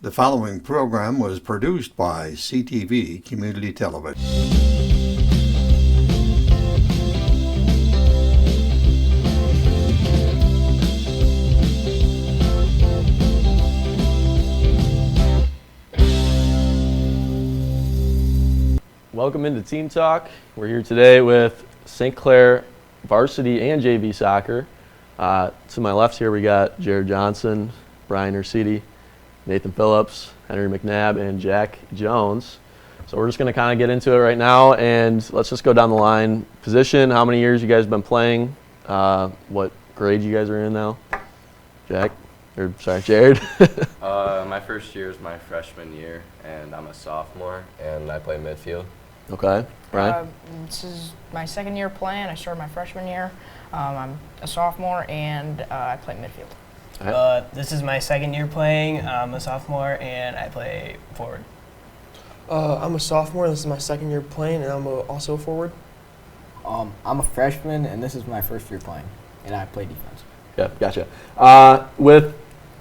The following program was produced by CTV Community Television. Welcome into Team Talk. We're here today with St. Clair varsity and JV soccer. To my left here we got Jared Johnson, Brian Ursiti, Nathan Phillips, Henry McNabb, and Jack Jones. So we're just going to kind of get into it right now, and let's just go down the line. Position, how many years you guys have been playing, what grade you guys are in now? Jared. My first year is my freshman year, and I'm a sophomore, and I play midfield. Okay. Brian? This is my second year playing. I started my freshman year. I'm a sophomore, and I play midfield. This is my second year playing. I'm a sophomore, and I play forward. I'm a sophomore. This is my second year playing, and I'm also a forward. I'm a freshman, and this is my first year playing, and I play defense. Yeah, gotcha. With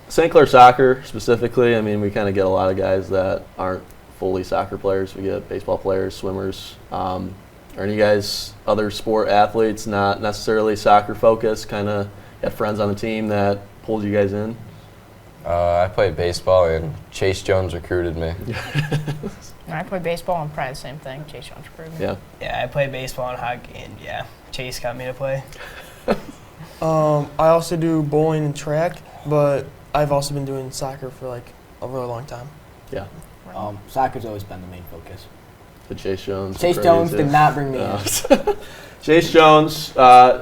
St. Clair soccer specifically, I mean, we kind of get a lot of guys that aren't fully soccer players. We get baseball players, swimmers. Are any guys other sport athletes, not necessarily soccer focused, kind of had friends on the team that pulled you guys in? I played baseball, and Chase Jones recruited me. I play baseball, and probably the same thing. Chase Jones recruited me. Yeah, I play baseball and hockey, and Chase got me to play. I also do bowling and track, but I've also been doing soccer for like a really long time. Yeah. Soccer's always been the main focus. The Chase Jones. Chase Jones did not bring me in. Chase Jones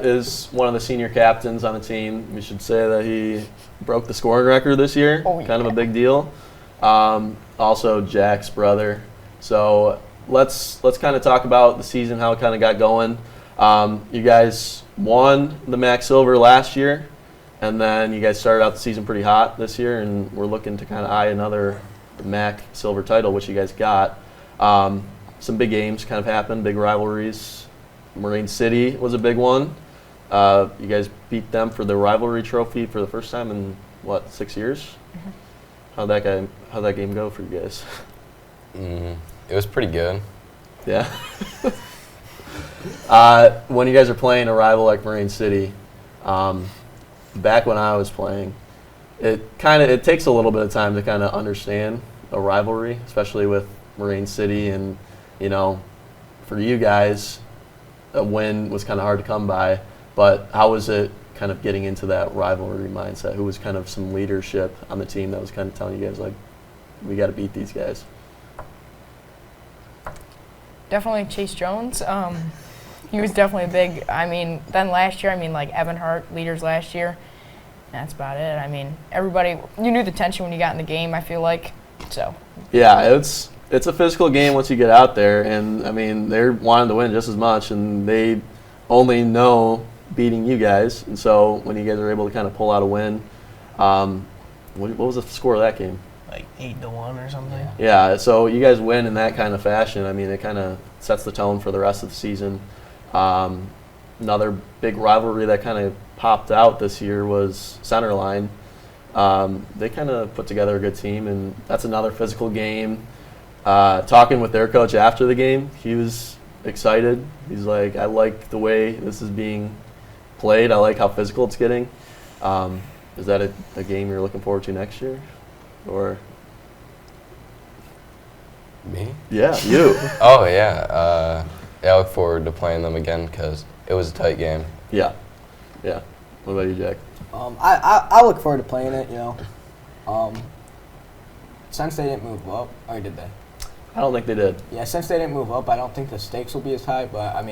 is one of the senior captains on the team. We should say that he broke the scoring record this year. Oh, yeah. Kind of a big deal. Also Jack's brother. So let's kind of talk about the season, how it kind of got going. You guys won the MAC Silver last year, and then you guys started out the season pretty hot this year, and we're looking to kind of eye another MAC Silver title, which you guys got. Some big games kind of happened, big rivalries. Marine City was a big one. You guys beat them for the rivalry trophy for the first time in, 6 years? Mm-hmm. How'd that game go for you guys? It was pretty good. Yeah. When you guys are playing a rival like Marine City, back when I was playing, it takes a little bit of time to kind of understand a rivalry, especially with Marine City, and for you guys, a win was kind of hard to come by. But how was it kind of getting into that rivalry mindset? Who was kind of some leadership on the team that was kind of telling you guys, like, we got to beat these guys? Definitely Chase Jones. He was definitely big. Then last year, like Evan Hart, leaders last year. That's about it. Everybody, you knew the tension when you got in the game, I feel like. So. Yeah, it's a physical game once you get out there, and they're wanting to win just as much, and they only know beating you guys. And so when you guys are able to kind of pull out a win, what was the score of that game? Like 8-1 or something. Yeah, so you guys win in that kind of fashion. It kind of sets the tone for the rest of the season. Another big rivalry that kind of popped out this year was Centerline. They kind of put together a good team, and that's another physical game. Talking with their coach after the game, he was excited. He's like, I like the way this is being played. I like how physical it's getting. Is that a game you're looking forward to next year? Or Me? Yeah, you. Oh, yeah. I look forward to playing them again because it was a tight game. Yeah. What about you, Jack? I look forward to playing it, Since they didn't move up, or did they? I don't think they did. Yeah, since they didn't move up, I don't think the stakes will be as high, but,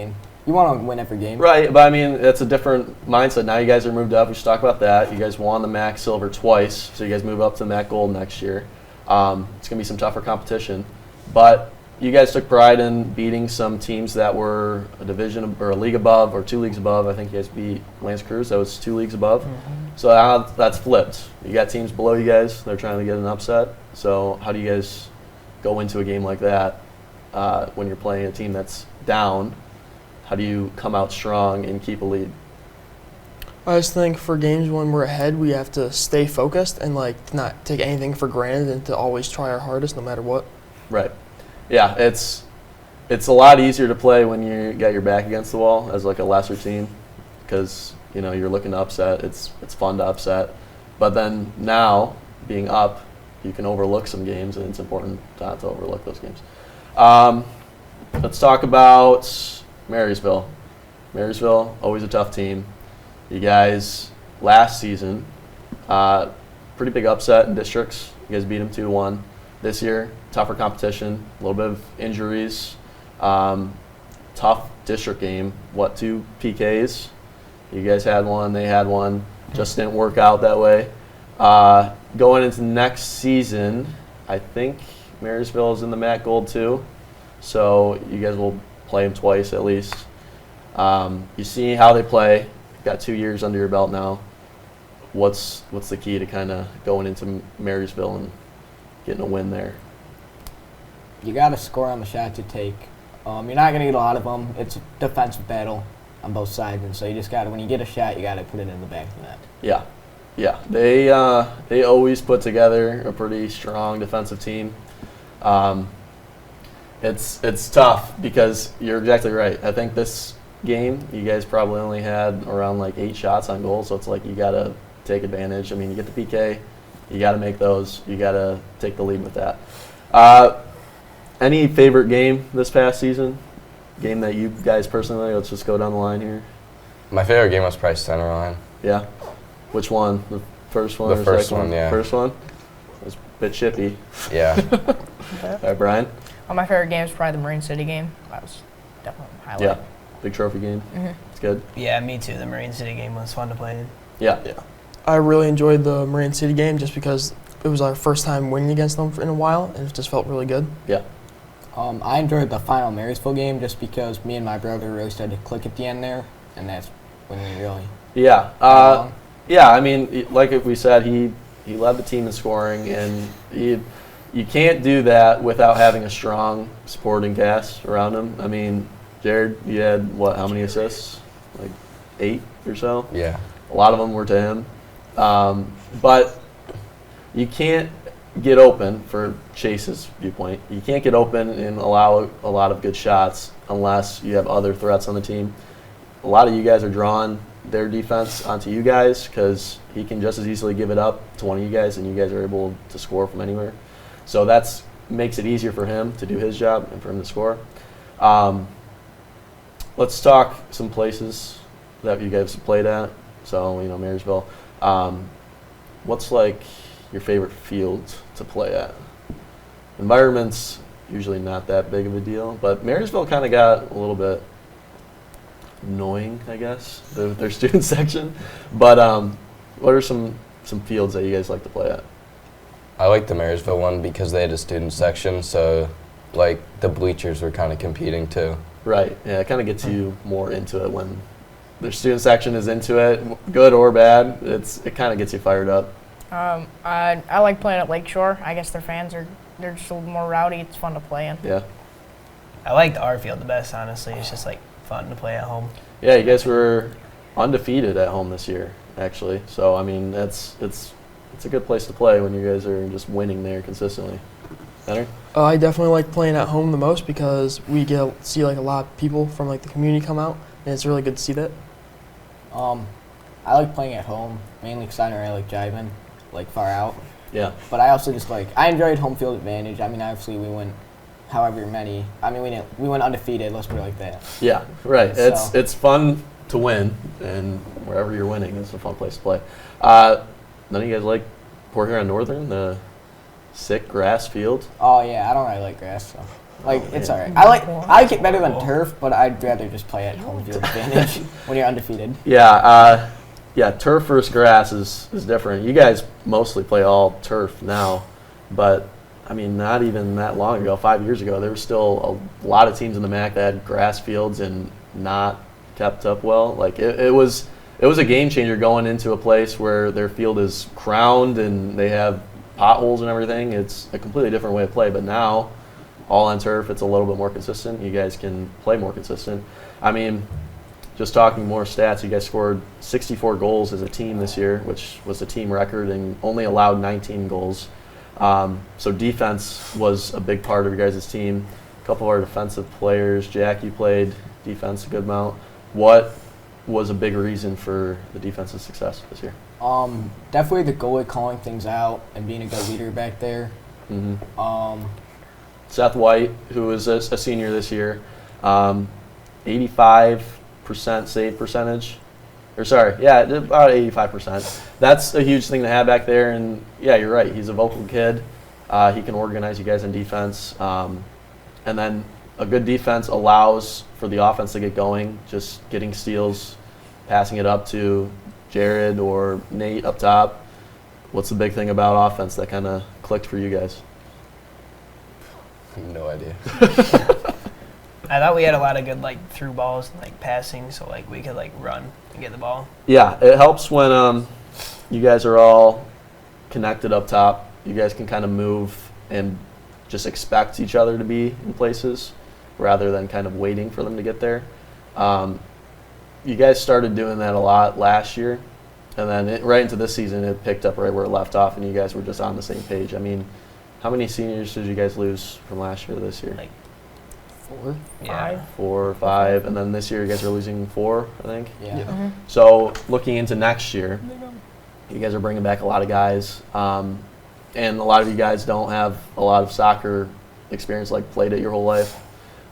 you want to win every game. Right, but it's a different mindset. Now you guys are moved up. We should talk about that. You guys won the MAC Silver twice, so you guys move up to MAC Gold next year. It's going to be some tougher competition. But you guys took pride in beating some teams that were a division or a league above or 2 leagues above. I think you guys beat Lance Cruz. That was 2 leagues above. Mm-hmm. So now that's flipped. You got teams below you guys. They're trying to get an upset. So how do you guys go into a game like that when you're playing a team that's down? How do you come out strong and keep a lead? I just think for games when we're ahead, we have to stay focused and like not take anything for granted and to always try our hardest no matter what. Right. Yeah, it's a lot easier to play when you got your back against the wall as like a lesser team, because you're looking to upset. It's fun to upset, but then now being up, you can overlook some games, and it's important not to overlook those games. Let's talk about Marysville. Marysville, always a tough team. You guys, last season, pretty big upset in districts. You guys beat them 2-1. This year, tougher competition, a little bit of injuries. Tough district game. 2 PKs? You guys had one, they had one. Just didn't work out that way. Going into next season, I think Marysville is in the MAC Gold too. So you guys will play them twice at least. You see how they play. Got 2 years under your belt now. What's the key to kind of going into Marysville and getting a win there? You got to score on the shots you take. You're not going to get a lot of them. It's a defensive battle on both sides, and so you just got to, when you get a shot, you got to put it in the back of the net. Yeah. They always put together a pretty strong defensive team. It's tough because you're exactly right. I think this game, you guys probably only had around like 8 shots on goal, so it's like you got to take advantage. I mean, you get the PK, you got to make those, you got to take the lead with that. Any favorite game this past season? Game that you guys personally, let's just go down the line here. My favorite game was probably center line. Yeah? Which one? The first one The or first second one, yeah. First one? It was a bit chippy. Yeah. All right, Brian? Well, my favorite game is probably the Marine City game. That was definitely a highlight. Yeah. Big trophy game. Mhm. It's good. Yeah, me too. The Marine City game was fun to play in. Yeah. I really enjoyed the Marine City game just because it was our first time winning against them in a while, and it just felt really good. Yeah. I enjoyed the final Marysville game just because me and my brother really started to click at the end there, and that's when we really Yeah. got along. Yeah, I mean, like we said, he led the team in scoring, and you can't do that without having a strong supporting cast around him. I mean, Jared, you had, how many assists? Like 8 or so? Yeah. A lot of them were to him. But you can't get open, for Chase's viewpoint, you can't get open and allow a lot of good shots unless you have other threats on the team. A lot of you guys are drawing their defense onto you guys because he can just as easily give it up to one of you guys, and you guys are able to score from anywhere. So that makes it easier for him to do his job and for him to score. Let's talk some places that you guys have played at. So, Marysville. What's like your favorite field to play at? Environment's usually not that big of a deal, but Marysville kind of got a little bit annoying, I guess, their student section. But what are some fields that you guys like to play at? I like the Marysville one because they had a student section, so like the bleachers were kind of competing too. Right. Yeah, it kind of gets you more into it when their student section is into it, good or bad. It kind of gets you fired up. I like playing at Lakeshore. I guess their fans they're just a little more rowdy. It's fun to play in. Yeah. I liked our field the best, honestly. It's just like fun to play at home. Yeah, you guys were undefeated at home this year, actually. So I mean, it's a good place to play when you guys are just winning there consistently. Better? I definitely like playing at home the most because we get to see like a lot of people from like the community come out, and it's really good to see that. I like playing at home, mainly because I don't really like driving, like far out. Yeah. But I also just I enjoyed home field advantage. I mean, obviously we went however many. I mean, we went undefeated. Let's put it like that. Yeah, right. So- It's fun to win, and wherever you're winning, it's a fun place to play. None of you guys like Port Huron Northern, the sick grass field? Oh yeah, I don't really like grass, so it's man. alright. I like it better than turf, but I'd rather just play at home field advantage when you're undefeated. Yeah, turf versus grass is different. You guys mostly play all turf now, but I mean, not even that long ago, 5 years ago, there were still a lot of teams in the MAC that had grass fields and not kept up well. Like it was a game changer going into a place where their field is crowned and they have potholes and everything. It's a completely different way of play. But now, all on turf, it's a little bit more consistent. You guys can play more consistent. I mean, just talking more stats, you guys scored 64 goals as a team this year, which was a team record, and only allowed 19 goals. So defense was a big part of your guys' team. A couple of our defensive players, Jack, you played defense a good amount. What was a big reason for the defensive success this year? Definitely the goalie calling things out and being a good leader back there. Seth White, who is a senior this year, 85% save percentage. About 85%. That's a huge thing to have back there. And yeah, you're right. He's a vocal kid. He can organize you guys in defense. And then a good defense allows for the offense to get going, just getting steals, passing it up to Jared or Nate up top. What's the big thing about offense that kind of clicked for you guys? No idea. I thought we had a lot of good like through balls and like passing, so like we could like run and get the ball. Yeah, it helps when you guys are all connected up top. You guys can kind of move and just expect each other to be in places rather than kind of waiting for them to get there. You guys started doing that a lot last year, and then right into this season it picked up right where it left off, and you guys were just on the same page. I mean, how many seniors did you guys lose from last year to this year? Like 4? yeah. 4 or 5, and then this year you guys are losing 4, I think. Yeah. So looking into next year, you guys are bringing back a lot of guys, and a lot of you guys don't have a lot of soccer experience, like played it your whole life,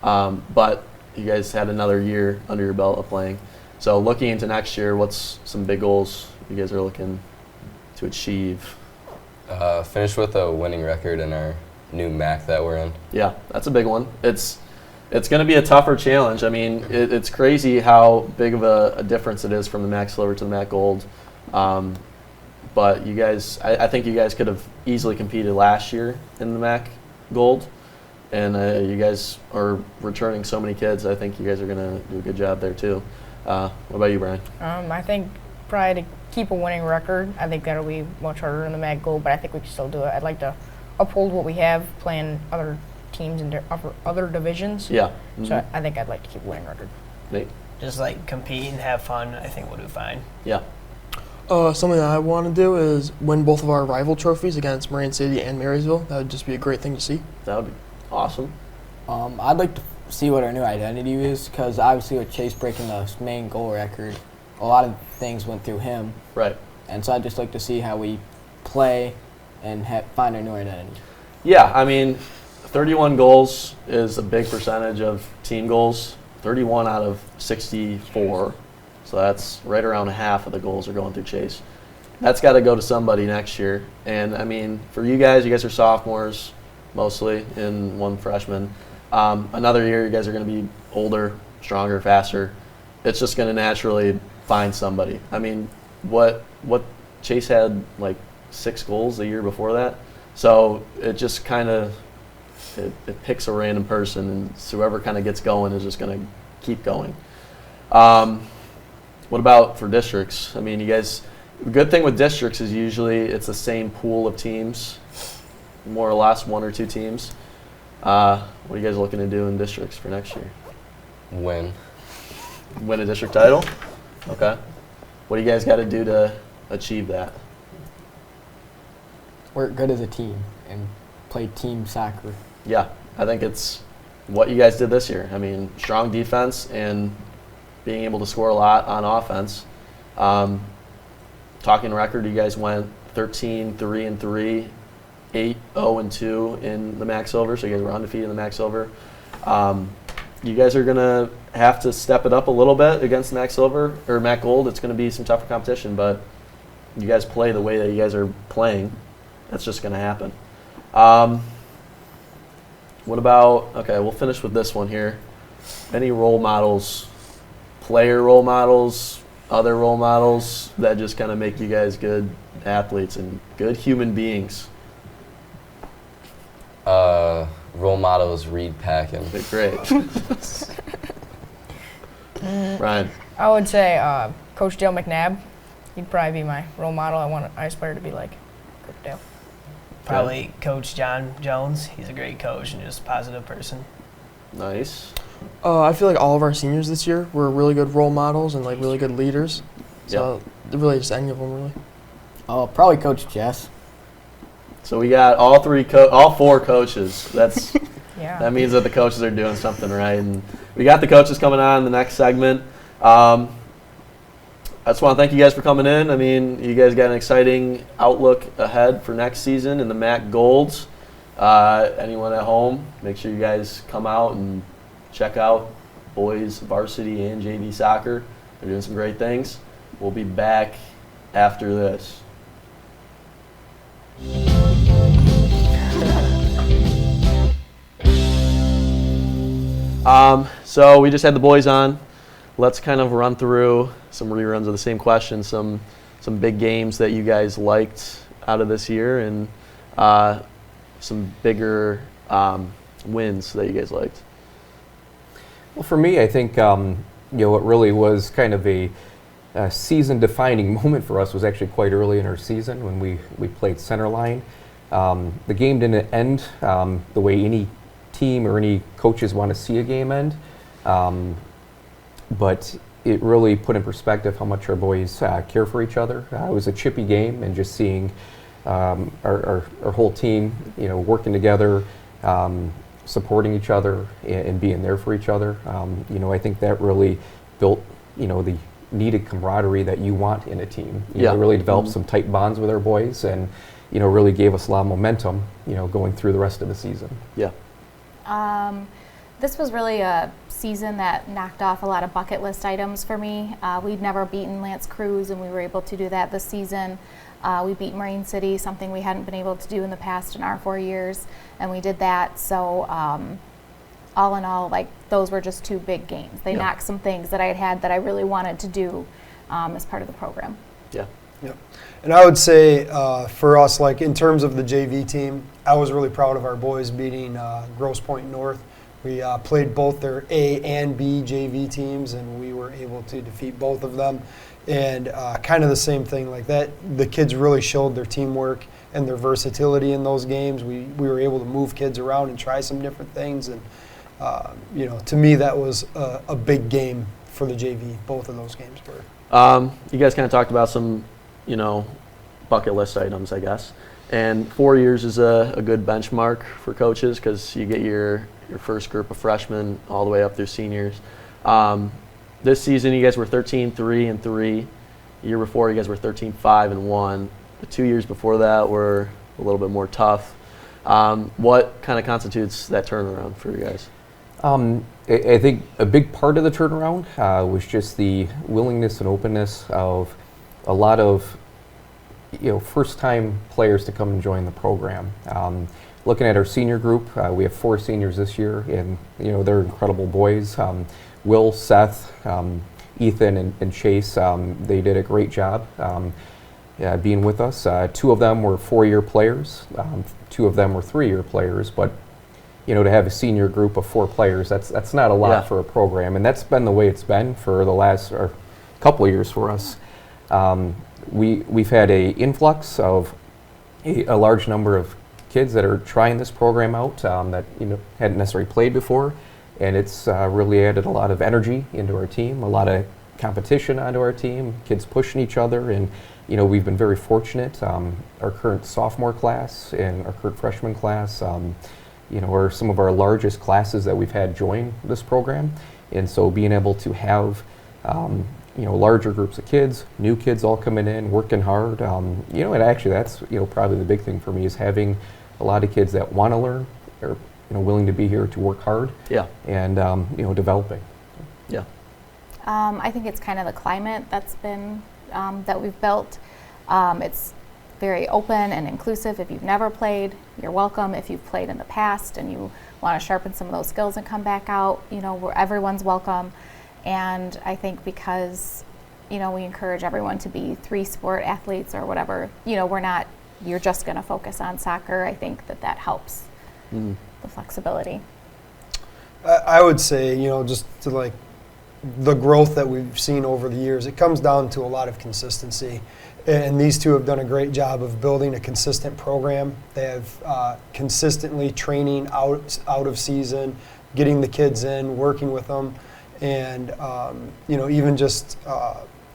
but you guys had another year under your belt of playing. So looking into next year, what's some big goals you guys are looking to achieve? Finish with a winning record in our new MAC that we're in. Yeah, that's a big one. It's going to be a tougher challenge. I mean, it's crazy how big of a difference it is from the MAC Silver to the MAC Gold. But you guys, I think you guys could have easily competed last year in the MAC Gold. And you guys are returning so many kids. I think you guys are going to do a good job there too. What about you, Brian? I think probably to keep a winning record, I think that'll be much harder in the MAC Gold, but I think we can still do it. I'd like to uphold what we have playing other teams in other divisions. Yeah. So I think I'd like to keep a winning record. Nate? Just like compete and have fun. I think we'll do fine. Yeah. Something that I want to do is win both of our rival trophies against Marine City and Marysville. That would just be a great thing to see. That would be awesome. I'd like to see what our new identity is, because obviously with Chase breaking the main goal record, a lot of things went through him. Right. And so I'd just like to see how we play and find our new identity. Yeah, I mean, 31 goals is a big percentage of team goals. 31 out of 64. So that's right around half of the goals are going through Chase. That's got to go to somebody next year. And, I mean, for you guys are sophomores mostly and one freshman. Another year, you guys are going to be older, stronger, faster. It's just going to naturally find somebody. I mean, what Chase had like 6 goals the year before that. So it just kind of it picks a random person, and whoever kind of gets going is just going to keep going. What about for districts? I mean, you guys, the good thing with districts is usually it's the same pool of teams, more or less 1 or 2 teams. What are you guys looking to do in districts for next year? Win. Win a district title? Okay. What do you guys got to do to achieve that? Work good as a team and play team soccer. Yeah, I think it's what you guys did this year. I mean, strong defense and being able to score a lot on offense. Talking record, you guys went 13-3-3, 8-0-2 in the MAC Silver, so you guys were undefeated in the MAC Silver. You guys are going to have to step it up a little bit against MAC Silver or MAC Gold. It's going to be some tougher competition, but you guys play the way that you guys are playing. That's just going to happen. What about, okay, we'll finish with this one here. Any role models, player role models, other role models that just kind of make you guys good athletes and good human beings? Role model is Reed Packin. Great. Ryan? I would say Coach Dale McNabb. He'd probably be my role model. I aspire to be like Coach Dale. Probably Coach John Jones. He's a great coach and just a positive person. Nice. I feel like all of our seniors this year were really good role models and like really good leaders. So really just any of them really. Oh, probably Coach Jess. So we got all four coaches. Yeah. That means that the coaches are doing something right. And we got the coaches coming on in the next segment. I just want to thank you guys for coming in. I mean, you guys got an exciting outlook ahead for next season in the MAC Golds. Anyone at home, make sure you guys come out and check out boys varsity and JV soccer. They're doing some great things. We'll be back after this. So we just had the boys on. Let's kind of run through some reruns of the same question, some big games that you guys liked out of this year, and some bigger wins that you guys liked. Well, for me, I think what really was kind of a season-defining moment for us was actually quite early in our season when we played Centerline. The game didn't end the way any team or any coaches want to see a game end, but it really put in perspective how much our boys care for each other. It was a chippy game, and just seeing our whole team, working together, supporting each other, and being there for each other. I think that really built, the needed camaraderie that you want in a team. It really developed some tight bonds with our boys, and really gave us a lot of momentum, going through the rest of the season. Yeah. This was really a season that knocked off a lot of bucket list items for me. We'd never beaten Lance Cruz, and we were able to do that this season. We beat Marine City, something we hadn't been able to do in the past in our 4 years, and we did that. So all in all, those were just two big games. They knocked some things that I had that I really wanted to do as part of the program. Yeah. Yep. And I would say for us, in terms of the JV team, I was really proud of our boys beating Grosse Pointe North. We played both their A and B JV teams, and we were able to defeat both of them. And kind of the same thing like that. The kids really showed their teamwork and their versatility in those games. We were able to move kids around and try some different things. And, to me, that was a big game for the JV. Both of those games were. You guys kind of talked about some, bucket list items, I guess. And 4 years is a good benchmark for coaches because you get your first group of freshmen all the way up through seniors. This season, you guys were 13-3-3. The year before, you guys were 13-5-1. The 2 years before that were a little bit more tough. What kind of constitutes that turnaround for you guys? I think a big part of the turnaround was just the willingness and openness of a lot of first-time players to come and join the program. Looking at our senior group, we have 4 seniors this year, and they're incredible boys. Will, Seth, Ethan, and Chase, they did a great job being with us. 2 of them were 4-year players. 2 of them were 3-year players, but to have a senior group of 4 players, that's not a lot for a program, and that's been the way it's been for the last couple of years for us. We've had a influx of a large number of kids that are trying this program out that hadn't necessarily played before, and it's really added a lot of energy into our team, a lot of competition onto our team, kids pushing each other, and we've been very fortunate. Our current sophomore class and our current freshman class are some of our largest classes that we've had join this program, and so being able to have larger groups of kids, new kids all coming in, working hard, and actually that's probably the big thing for me is having a lot of kids that want to learn, or willing to be here to work hard, and developing. Yeah. I think it's kind of the climate that's been that we've built. It's very open and inclusive. If you've never played, you're welcome. If you've played in the past and you want to sharpen some of those skills and come back out, where everyone's welcome. And I think because we encourage everyone to be 3-sport athletes or whatever, you're just going to focus on soccer. I think that helps the flexibility. I would say, just to the growth that we've seen over the years, it comes down to a lot of consistency. And these 2 have done a great job of building a consistent program. They have consistently training out of season. getting the kids in, working with them, and even just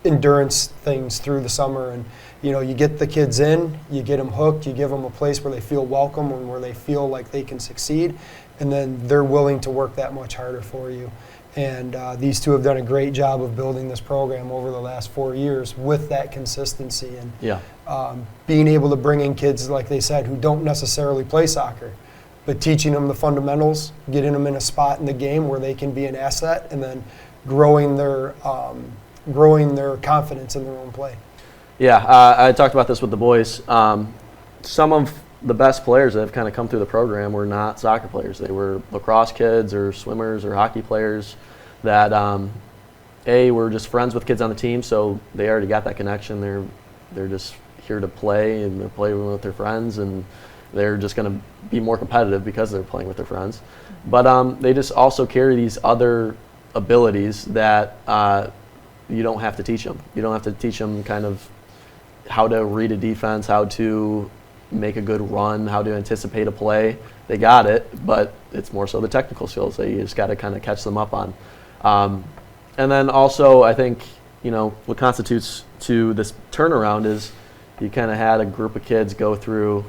endurance things through the summer. And you get the kids in, you get them hooked, you give them a place where they feel welcome and where they feel like they can succeed, and then they're willing to work that much harder for you. And these two have done a great job of building this program over the last 4 years with that consistency and being able to bring in kids, like they said, who don't necessarily play soccer, but teaching them the fundamentals, getting them in a spot in the game where they can be an asset, and then growing their confidence in their own play. Yeah, I talked about this with the boys. Some of the best players that have kind of come through the program were not soccer players. They were lacrosse kids or swimmers or hockey players that, were just friends with kids on the team, so they already got that connection. They're just here to play, and they're playing with their friends, and they're just going to be more competitive because they're playing with their friends. But they just also carry these other abilities that you don't have to teach them. You don't have to teach them kind of how to read a defense, how to make a good run, how to anticipate a play. They got it, but it's more so the technical skills that you just got to kind of catch them up on. And then also, I think, what constitutes to this turnaround is you kind of had a group of kids go through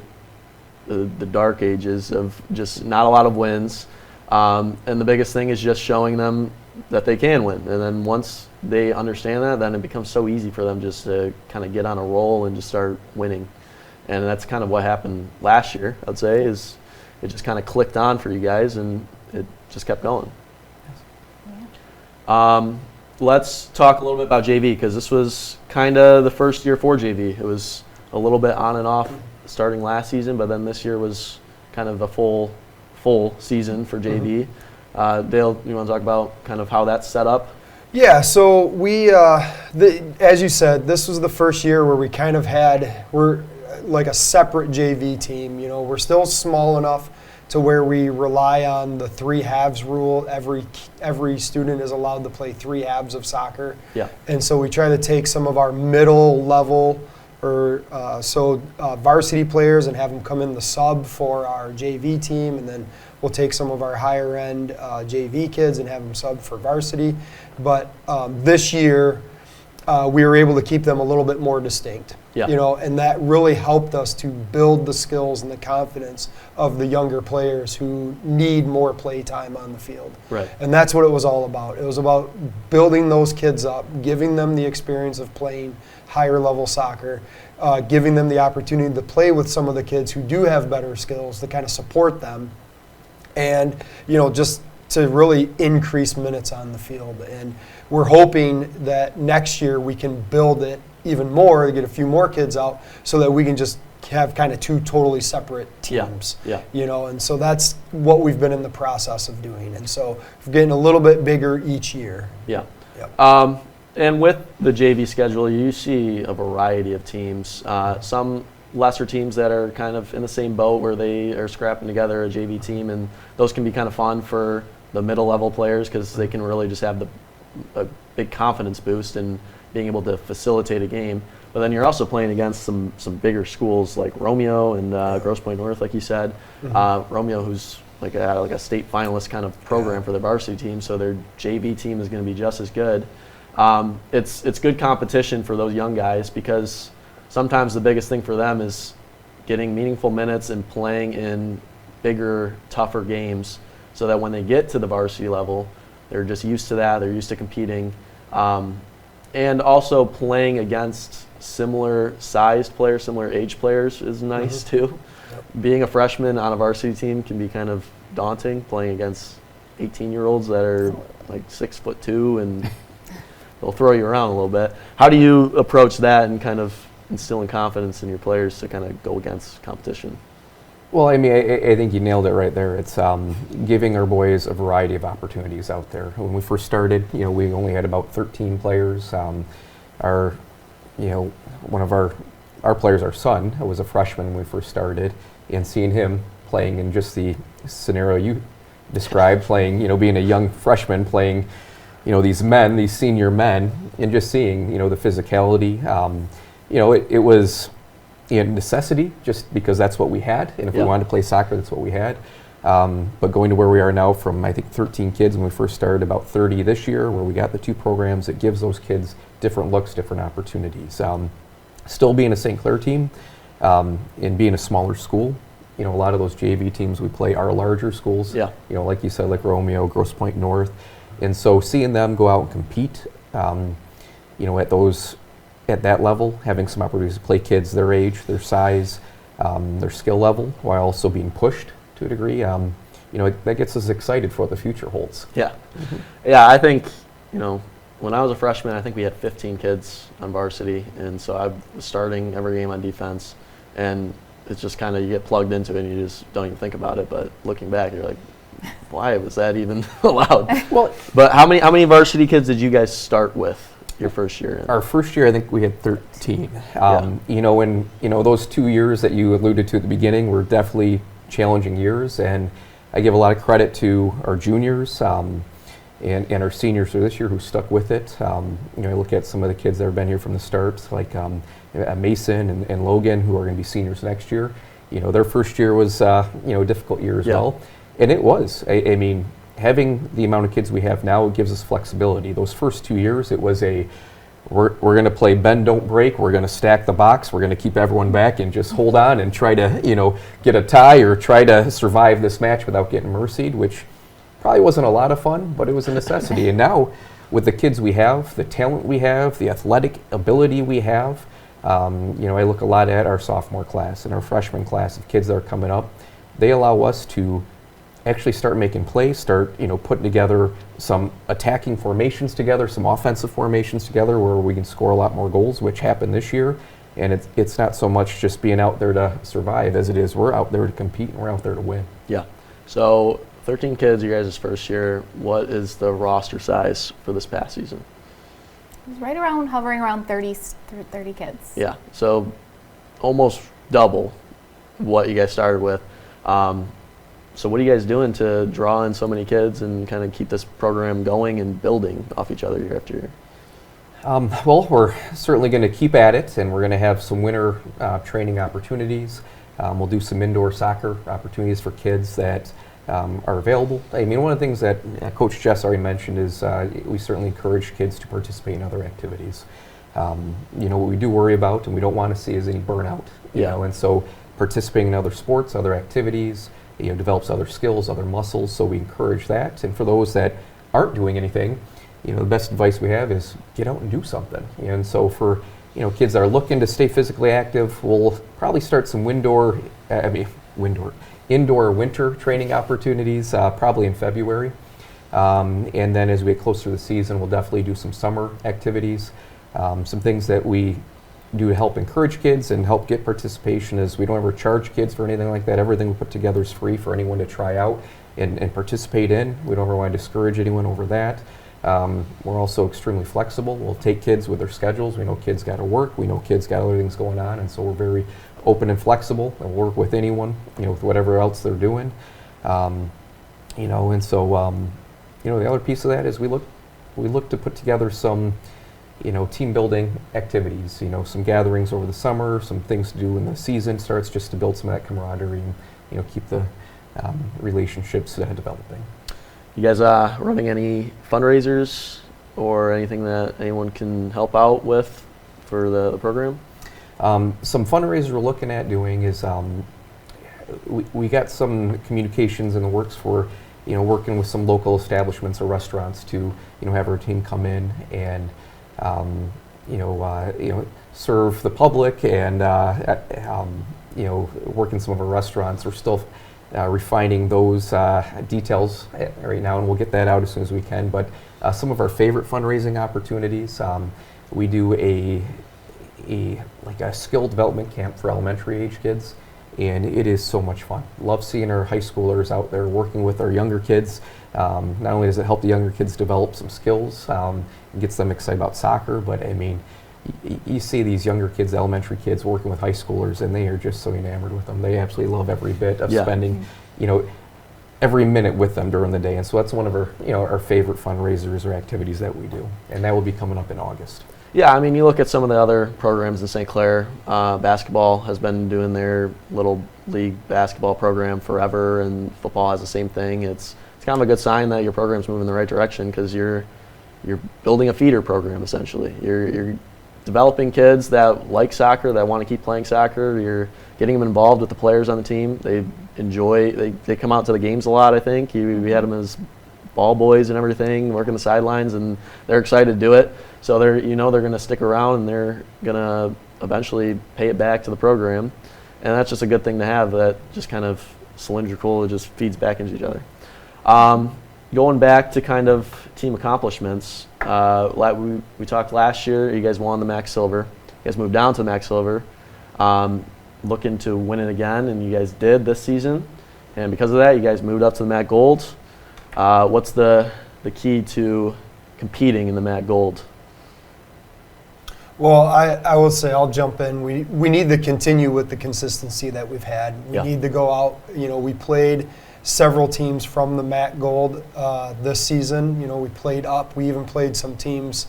the dark ages of just not a lot of wins. And the biggest thing is just showing them that they can win. And then once they understand that, then it becomes so easy for them just to kind of get on a roll and just start winning. And that's kind of what happened last year, I'd say, is it just kind of clicked on for you guys, and it just kept going. Let's talk a little bit about JV, because this was kind of the first year for JV. It was a little bit on and off starting last season, but then this year was kind of a full season for JV. Dale, you want to talk about kind of how that's set up? Yeah, so we, as you said, this was the first year where we kind of we're like a separate JV team. We're still small enough to where we rely on the 3 halves rule. Every student is allowed to play 3 halves of soccer. Yeah. And so we try to take some of our middle level varsity players and have them come in the sub for our JV team, and then we'll take some of our higher end JV kids and have them sub for varsity. But this year, we were able to keep them a little bit more distinct. Yeah. And that really helped us to build the skills and the confidence of the younger players who need more play time on the field. Right. And that's what it was all about. It was about building those kids up, giving them the experience of playing higher level soccer, giving them the opportunity to play with some of the kids who do have better skills to kind of support them, and just to really increase minutes on the field. And we're hoping that next year we can build it even more, get a few more kids out, so that we can just have kind of 2 totally separate teams. Yeah. And so that's what we've been in the process of doing. And so we're getting a little bit bigger each year. Yeah. Yep. And with the JV schedule, you see a variety of teams. Some lesser teams that are kind of in the same boat where they are scrapping together a JV team, and those can be kind of fun for the middle level players because they can really just have a big confidence boost in being able to facilitate a game. But then you're also playing against some bigger schools like Romeo and Grosse Pointe North, like you said. Romeo, who's like a state finalist kind of program for their varsity team, so their JV team is going to be just as good. It's good competition for those young guys, because sometimes the biggest thing for them is getting meaningful minutes and playing in bigger, tougher games, so that when they get to the varsity level, they're just used to that. They're used to competing. And also playing against similar sized players, similar age players is nice too. Yep. Being a freshman on a varsity team can be kind of daunting, playing against 18-year-olds that are like 6'2", and they'll throw you around a little bit. How do you approach that and kind of instilling confidence in your players to kind of go against competition? Well, I mean, I think you nailed it right there. It's giving our boys a variety of opportunities out there. When we first started, we only had about 13 players. One of our players, our son, was a freshman when we first started, and seeing him playing in just the scenario you described, playing, being a young freshman, playing, these senior men, and just seeing, the physicality. It was necessity, just because that's what we had, and if we wanted to play soccer, that's what we had. But going to where we are now from, I think, 13 kids when we first started, about 30 this year, where we got the 2 programs, it gives those kids different looks, different opportunities. Still being a St. Clair team and being a smaller school, a lot of those JV teams we play are larger schools. Yeah. Like you said, like Romeo, Grosse Pointe North. And so seeing them go out and compete, at that level, having some opportunities to play kids their age, their size, their skill level, while also being pushed to a degree, that gets us excited for what the future holds. Yeah. Yeah, I think, when I was a freshman, I think we had 15 kids on varsity, and so I was starting every game on defense, and it's just kind of, you get plugged into it and you just don't even think about it, but looking back, you're like, why was that even allowed? Well, but how many varsity kids did you guys start with your first year in? Our first year, I think we had 13. Those 2 years that you alluded to at the beginning were definitely challenging years, and I give a lot of credit to our juniors and our seniors for this year who stuck with it. I look at some of the kids that have been here from the start, like Mason and Logan, who are going to be seniors next year. Their first year was a difficult year as well, and it was. I mean, having the amount of kids we have now, it gives us flexibility. Those first 2 years, it was we're going to play bend, don't break. We're going to stack the box. We're going to keep everyone back and just hold on and try to, get a tie or try to survive this match without getting mercied, which probably wasn't a lot of fun, but it was a necessity. And now, with the kids we have, the talent we have, the athletic ability we have, I look a lot at our sophomore class and our freshman class of kids that are coming up. They allow us to actually start making plays, start putting together some attacking formations together, some offensive formations together where we can score a lot more goals, which happened this year. And it's not so much just being out there to survive as it is we're out there to compete and we're out there to win. Yeah. So 13 kids, you guys' first year. What is the roster size for this past season? It's hovering around 30 kids. Yeah. So almost double what you guys started with. So what are you guys doing to draw in so many kids and kind of keep this program going and building off each other year after year? Well, we're certainly going to keep at it, and we're going to have some winter training opportunities. We'll do some indoor soccer opportunities for kids that are available. I mean, one of the things that Coach Jess already mentioned is we certainly encourage kids to participate in other activities. What we do worry about and we don't want to see is any burnout. And so participating in other sports, other activities, develops other skills, other muscles, so we encourage that. And for those that aren't doing anything, the best advice we have is get out and do something. And so for kids that are looking to stay physically active, we'll probably start some indoor winter training opportunities probably in February. And then as we get closer to the season, we'll definitely do some summer activities. Some things that we do to help encourage kids and help get participation is we don't ever charge kids for anything like that. Everything we put together is free for anyone to try out and participate in. We don't ever want to discourage anyone over that. We're also extremely flexible. We'll take kids with their schedules. We know kids got to work. We know kids got other things going on, and so we're very open and flexible and work with anyone, with whatever else they're doing. And so, the other piece of that is we look to put together some team building activities, some gatherings over the summer, some things to do when the season starts just to build some of that camaraderie and, keep the relationships developing. You guys running any fundraisers or anything that anyone can help out with for the program? Some fundraisers we're looking at doing is we got some communications in the works for working with some local establishments or restaurants to have our team come in and serve the public and work in some of our restaurants. We're still refining those details right now, and we'll get that out as soon as we can. But some of our favorite fundraising opportunities, we do a skill development camp for elementary age kids, and it is so much fun. Love seeing our high schoolers out there working with our younger kids. Not only does it help the younger kids develop some skills, and gets them excited about soccer, but I mean, you see these younger kids, elementary kids, working with high schoolers, and they are just so enamored with them. They absolutely love every bit of spending, every minute with them during the day. And so that's one of our, our favorite fundraisers or activities that we do, and that will be coming up in August. Yeah, I mean, you look at some of the other programs in St. Clair. Basketball has been doing their little league basketball program forever, and football has the same thing. It's kind of a good sign that your program's moving in the right direction because you're building a feeder program essentially. You're developing kids that like soccer, that want to keep playing soccer. You're getting them involved with the players on the team. They enjoy. They come out to the games a lot. I think we had them as ball boys and everything, working the sidelines, and they're excited to do it. So they're going to stick around, and they're going to eventually pay it back to the program, and that's just a good thing to have. That just kind of cylindrical, it just feeds back into each other. Going back to kind of team accomplishments, we talked last year. You guys won the MAC Silver. You guys moved down to the MAC Silver, looking to win it again, and you guys did this season. And because of that, you guys moved up to the MAC Gold. What's the key to competing in the MAC Gold? Well, I will say, I'll jump in. We need to continue with the consistency that we've had. We need to go out. We played several teams from the MAC Gold this season. We played up. We even played some teams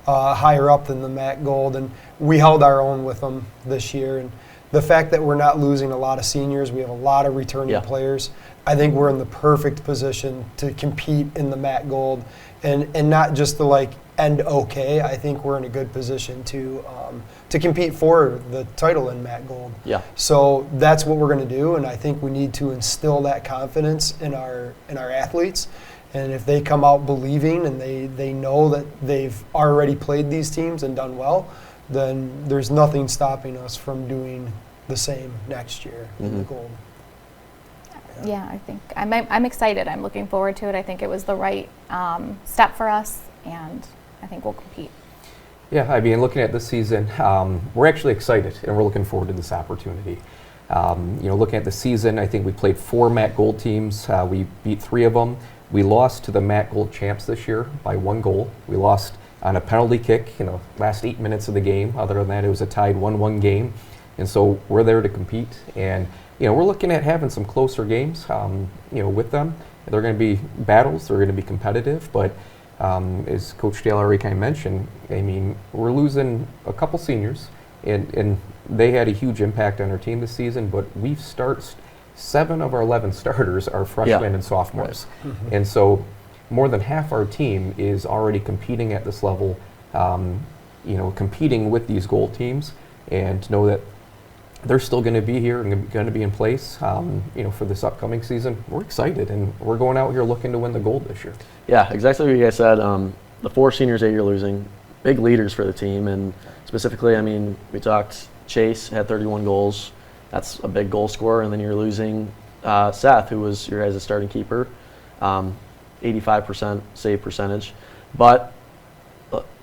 higher up than the MAC Gold, and we held our own with them this year. And the fact that we're not losing a lot of seniors, we have a lot of returning players. I think we're in the perfect position to compete in the MAC Gold, and not just to end okay. I think we're in a good position to compete for the title in MAC Gold. Yeah. So that's what we're going to do, and I think we need to instill that confidence in our athletes. And if they come out believing and they know that they've already played these teams and done well, then there's nothing stopping us from doing the same next year in the Gold. Yeah, I think I'm excited. I'm looking forward to it. I think it was the right step for us, and I think we'll compete. Yeah, I mean, looking at this season, we're actually excited, and we're looking forward to this opportunity. Looking at the season, I think we played 4 MAC Gold teams. We beat 3 of them. We lost to the MAC Gold champs this year by 1 goal. We lost on a penalty kick, last 8 minutes of the game. Other than that, it was a tied 1-1 game. And so we're there to compete. And, we're looking at having some closer games, with them. They're going to be battles. They're going to be competitive. But as Coach Dale already kind of mentioned, I mean, we're losing a couple seniors. And they had a huge impact on our team this season. But 7 of our 11 starters are freshmen and sophomores. Right. Mm-hmm. And so more than half our team is already competing at this level, competing with these Gold teams, and to know that they're still going to be here and going to be in place, for this upcoming season. We're excited, and we're going out here looking to win the Gold this year. Yeah, exactly what you guys said. The 4 seniors that you're losing, big leaders for the team, and specifically, I mean, we talked Chase had 31 goals. That's a big goal scorer, and then you're losing Seth, who was your guys' starting keeper, 85% save percentage, but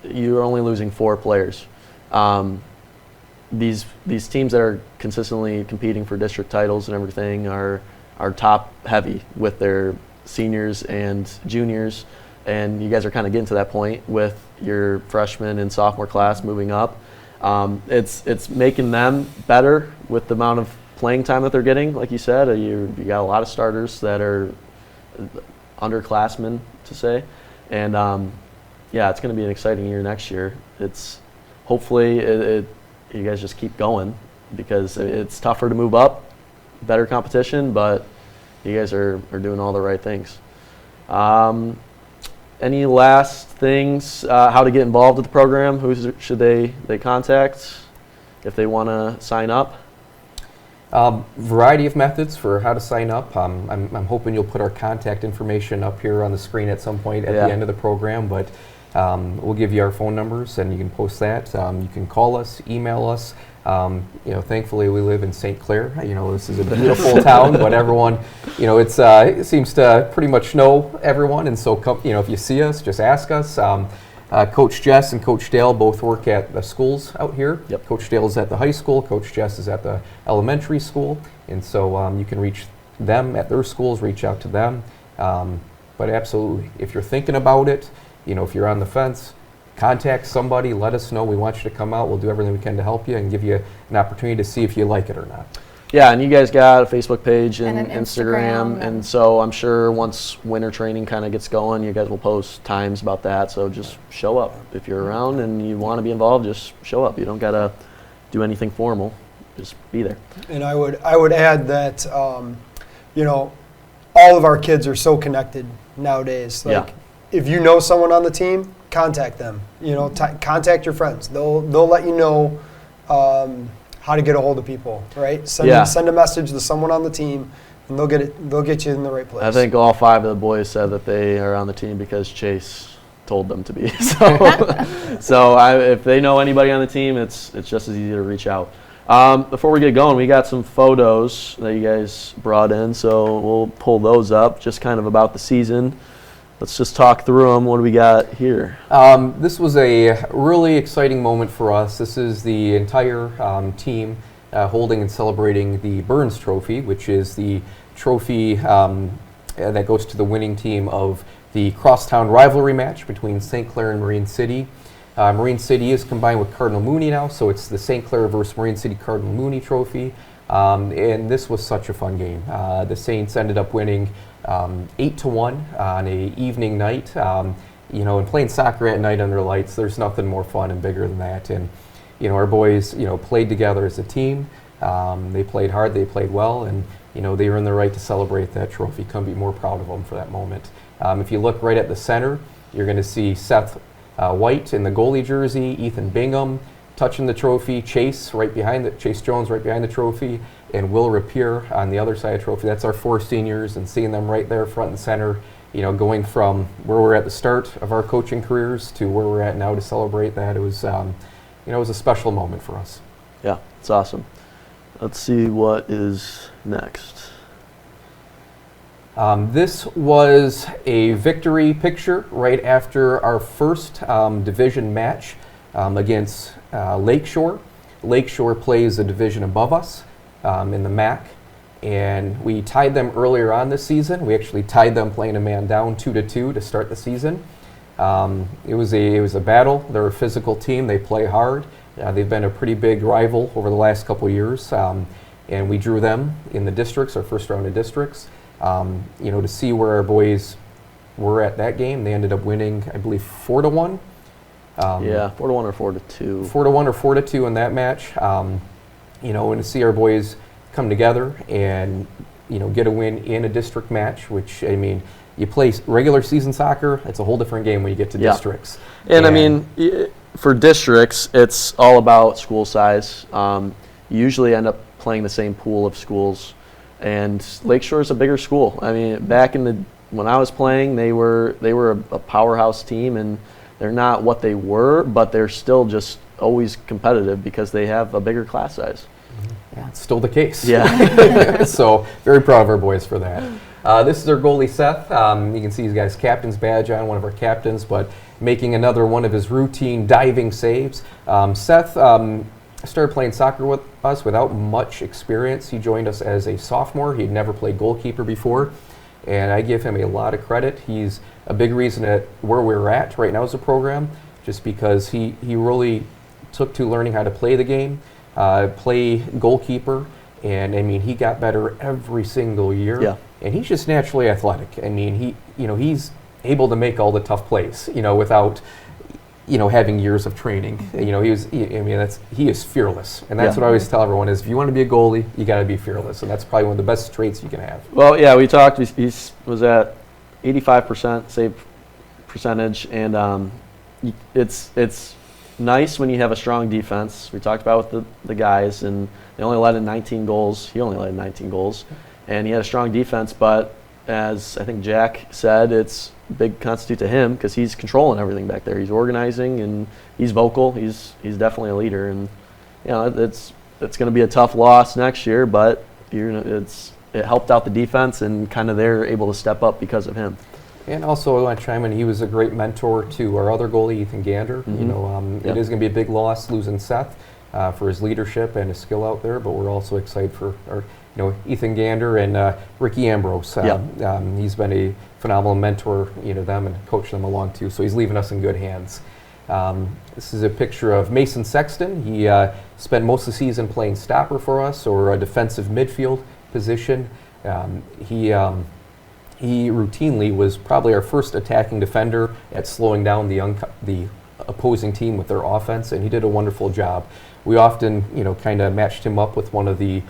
you're only losing 4 players. These teams that are consistently competing for district titles and everything are top heavy with their seniors and juniors, and you guys are kind of getting to that point with your freshman and sophomore class moving up. It's making them better with the amount of playing time that they're getting. Like you said, you got a lot of starters that are underclassmen, to say, and it's going to be an exciting year next year. It's hopefully you guys just keep going, because it's tougher to move up, better competition, but you guys are doing all the right things. Any last things, how to get involved with the program? Who should they contact if they want to sign up? Variety of methods for how to sign up. I'm hoping you'll put our contact information up here on the screen at some point at the end of the program, but we'll give you our phone numbers, and you can post that. You can call us, email us. Thankfully we live in St. Clair. This is a beautiful town, but everyone, it seems to pretty much know everyone, and so if you see us, just ask us. Coach Jess and Coach Dale both work at the schools out here. Yep. Coach Dale is at the high school. Coach Jess is at the elementary school, and so you can reach them at their schools. Reach out to them. But absolutely, if you're thinking about it, if you're on the fence, contact somebody. Let us know. We want you to come out. We'll do everything we can to help you and give you an opportunity to see if you like it or not. Yeah, and you guys got a Facebook page and, And an Instagram, Instagram, and so I'm sure once winter training kind of gets going, you guys will post times about that. So just show up if you're around and you want to be involved. Just show up. You don't gotta do anything formal. Just be there. And I would add that, you know, all of our kids are so connected nowadays. Like, Yeah. if you know someone on the team, contact them. You know, contact your friends. They'll let you know how to get a hold of people. Right? Send a message to someone on the team, and they'll get you in the right place. I think all 5 of the boys said that they are on the team because Chase told them to be. So if they know anybody on the team, it's just as easy to reach out. Before we get going, we got some photos that you guys brought in, so we'll pull those up, just kind of about the season. Let's just talk through them. What do we got here? This was a really exciting moment for us. This is the entire team holding and celebrating the Burns Trophy, which is the trophy that goes to the winning team of the crosstown rivalry match between St. Clair and Marine City. Marine City is combined with Cardinal Mooney now, so it's the St. Clair versus Marine City Cardinal Mooney Trophy. And this was such a fun game. The Saints ended up winning 8-1 on a evening night. You know, and playing soccer at night under lights, there's nothing more fun and bigger than that. And you know, our boys, you know, played together as a team. They played hard, they played well, and you know, they earned the right to celebrate that trophy. Couldn't be more proud of them for that moment. If you look right at the center, you're going to see Seth White in the goalie jersey, Ethan Bingham touching the trophy, Chase Jones right behind the trophy, and Will Rapier on the other side of the trophy. That's our 4 seniors, and seeing them right there front and center, you know, going from where we're at the start of our coaching careers to where we're at now to celebrate that, it was, you know, it was a special moment for us. Yeah, it's awesome. Let's see what is next. This was a victory picture right after our first division match against Lakeshore. Lakeshore plays a division above us in the MAC, and we tied them earlier on this season. We actually tied them playing a man down 2-2 to start the season. It was a battle. They're a physical team. They play hard. They've been a pretty big rival over the last couple of years, and we drew them in the districts, our first round of districts. You know, to see where our boys were at that game, they ended up winning, I believe, 4-1. 4-1 or 4-2. 4-1 or 4-2 in that match. You know, and to see our boys come together and, you know, get a win in a district match, which, I mean, you play regular season soccer, it's a whole different game when you get to districts. And I mean, for districts, it's all about school size. You usually end up playing the same pool of schools, and Lakeshore is a bigger school. I mean, back in when I was playing, they were a powerhouse team, and they're not what they were, but they're still just always competitive because they have a bigger class size. Yeah, it's still the case. Yeah. So very proud of our boys for that. This is our goalie, Seth. You can see he's got his captain's badge on, one of our captains, but making another one of his routine diving saves. Seth started playing soccer with us without much experience. He joined us as a sophomore. He'd never played goalkeeper before, and I give him a lot of credit. He's a big reason at where we're at right now as a program, just because he really took to learning how to play the game, play goalkeeper, and I mean, he got better every single year. Yeah. And he's just naturally athletic. I mean, he's able to make all the tough plays, you know, without, you know, having years of training. You know, he is fearless. And that's what I always tell everyone is, if you want to be a goalie, you got to be fearless. And that's probably one of the best traits you can have. Well, yeah, we talked. He was at 85% save percentage, and it's nice when you have a strong defense. We talked about with the guys, and they only let in 19 goals. He only let in 19 goals. And he had a strong defense, but as I think Jack said, it's big constitute to him because he's controlling everything back there. He's organizing and he's vocal. He's definitely a leader, and you know it's going to be a tough loss next year, but it helped out the defense, and kind of they're able to step up because of him. And also, I want to chime in, he was a great mentor to our other goalie, Ethan Gander. Mm-hmm. You know, it is going to be a big loss losing Seth for his leadership and his skill out there, but we're also excited for Ethan Gander and Ricky Ambrose. He's been a phenomenal mentor, them and coached them along too. So he's leaving us in good hands. This is a picture of Mason Sexton. He spent most of the season playing stopper for us, or a defensive midfield position. He routinely was probably our first attacking defender at slowing down the opposing team with their offense, and he did a wonderful job. We often, kind of matched him up with one of the,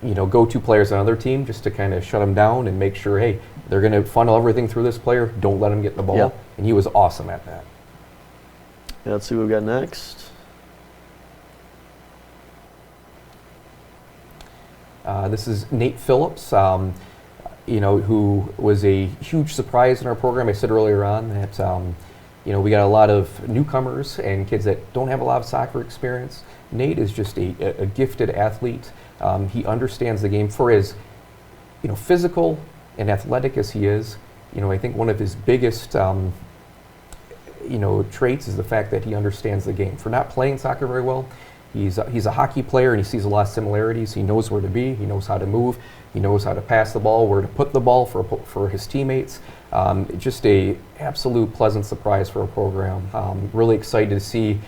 go-to players on another team just to kind of shut him down and make sure, hey, they're going to funnel everything through this player. Don't let him get the ball. Yep. And he was awesome at that. Yeah, let's see what we've got next. This is Nate Phillips, who was a huge surprise in our program. I said earlier on that, we got a lot of newcomers and kids that don't have a lot of soccer experience. Nate is just a gifted athlete. He understands the game for as, physical and athletic as he is. I think one of his biggest, traits is the fact that he understands the game. For not playing soccer very well, he's a hockey player and he sees a lot of similarities. He knows where to be. He knows how to move. He knows how to pass the ball, where to put the ball for his teammates. Just a absolute pleasant surprise for a program. Really excited to see,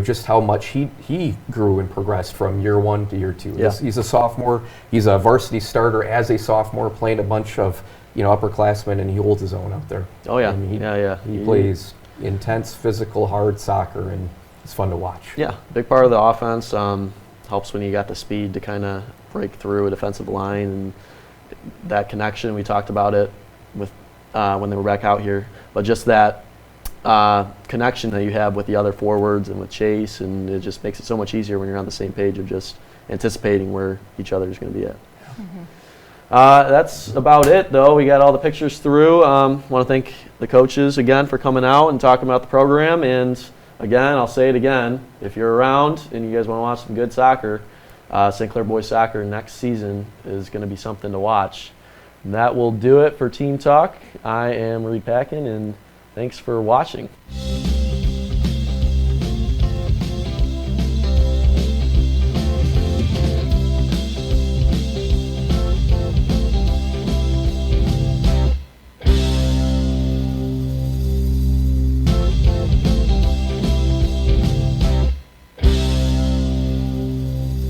just how much he grew and progressed from year one to year two. Yeah. He's a sophomore. He's a varsity starter as a sophomore, playing a bunch of upperclassmen, and he holds his own out there. Oh yeah, I mean, he He plays intense, physical, hard soccer, and it's fun to watch. Yeah, big part of the offense. Helps when you got the speed to kind of break through a defensive line, and that connection. We talked about it with when they were back out here, but just that connection that you have with the other forwards and with Chase, and it just makes it so much easier when you're on the same page of just anticipating where each other is going to be at. That's about it, though. We got all the pictures through. Want to thank the coaches again for coming out and talking about the program. And again, I'll say it again, if you're around and you guys want to watch some good soccer, St.Clair boys soccer next season is going to be something to watch. And that will do it for Team Talk. I am Reed Packin, and thanks for watching.